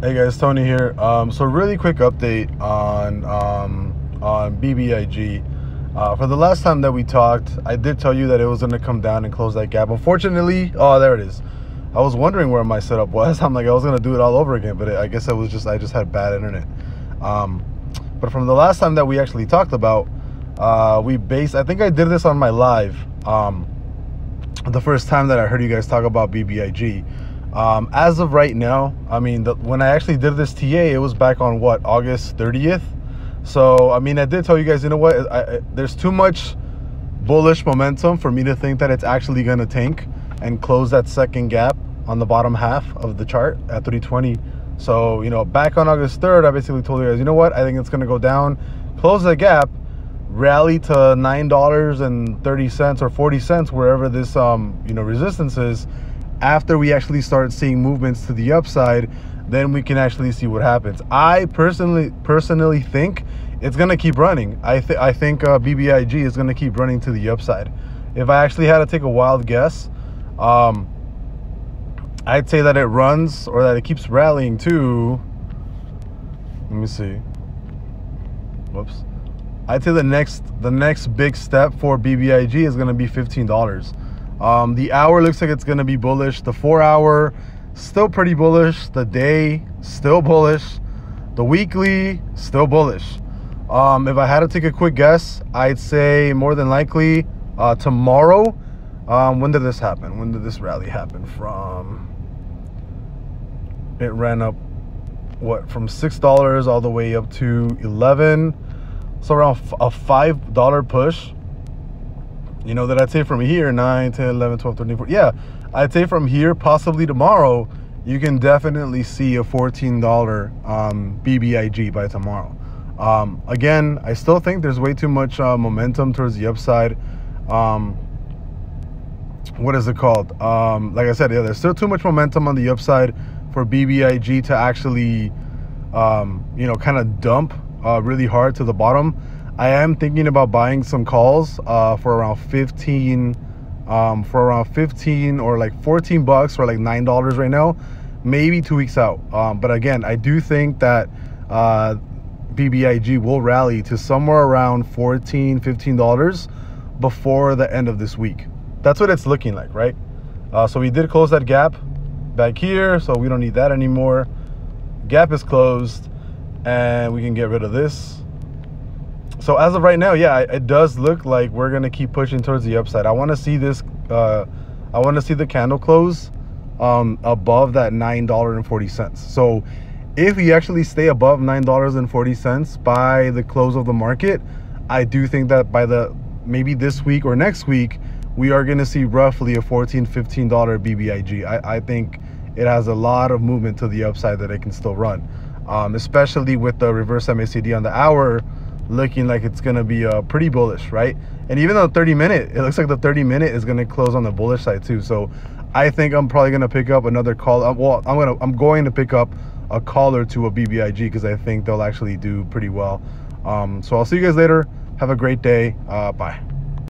Hey guys, Tony here. So really quick update on BBIG. For the last time that we talked, I did tell you that it was going to come down and close that gap. Unfortunately, oh, there it is. I was wondering where my setup was. I'm like, I was going to do it all over again, but I guess I just had bad internet. But from the last time that we actually talked about, I think I did this on my live, the first time that I heard you guys talk about BBIG. As of right now, I mean, when I actually did this TA, it was back on what, August 30th. So, I mean, I did tell you guys, you know what, there's too much bullish momentum for me to think that it's actually going to tank and close that second gap on the bottom half of the chart at 320. So, you know, back on August 3rd, I basically told you guys, you know what, I think it's going to go down, close the gap, rally to $9.30 or 40 cents, wherever this, resistance is. After we actually start seeing movements to the upside, then we can actually see what happens. I personally think it's going to keep running. I think BBIG is going to keep running to the upside. If I actually had to take a wild guess, I'd say that it runs, or that it keeps rallying to, let me see. Whoops. I'd say the next big step for BBIG is going to be $15. The hour looks like it's going to be bullish. The 4 hour, still pretty bullish. The day, still bullish. The weekly, still bullish. If I had to take a quick guess, I'd say more than likely tomorrow. When did this happen? When did this rally happen from? It ran up, what, from $6 all the way up to 11. So around a $5 push. You know, that I'd say from here, 9, 10, 11, 12, 13, 14. Yeah, I'd say from here, possibly tomorrow, you can definitely see a $14 BBIG by tomorrow. Again, I still think there's way too much momentum towards the upside. What is it called? Like I said, yeah, there's still too much momentum on the upside for BBIG to actually, kind of dump really hard to the bottom. I am thinking about buying some calls for around 15 or like $14 or like $9 right now, maybe 2 weeks out. But again, I do think that BBIG will rally to somewhere around $15 before the end of this week. That's what it's looking like, right? So we did close that gap back here, so we don't need that anymore. Gap is closed, and we can get rid of this. So as of right now, yeah, it does look like we're going to keep pushing towards the upside. I want to see this, I want to see the candle close above that $9.40. So if we actually stay above $9.40 by the close of the market, I do think that by maybe this week or next week, we are going to see roughly a $14, $15 BBIG. I think it has a lot of movement to the upside that it can still run, especially with the reverse MACD on the hour looking like it's going to be pretty bullish, right? And even on the 30-minute, it looks like the 30-minute is going to close on the bullish side too. So I think I'm probably going to pick up another call. Well, I'm going to pick up a call or two of BBIG because I think they'll actually do pretty well. So I'll see you guys later. Have a great day. Bye.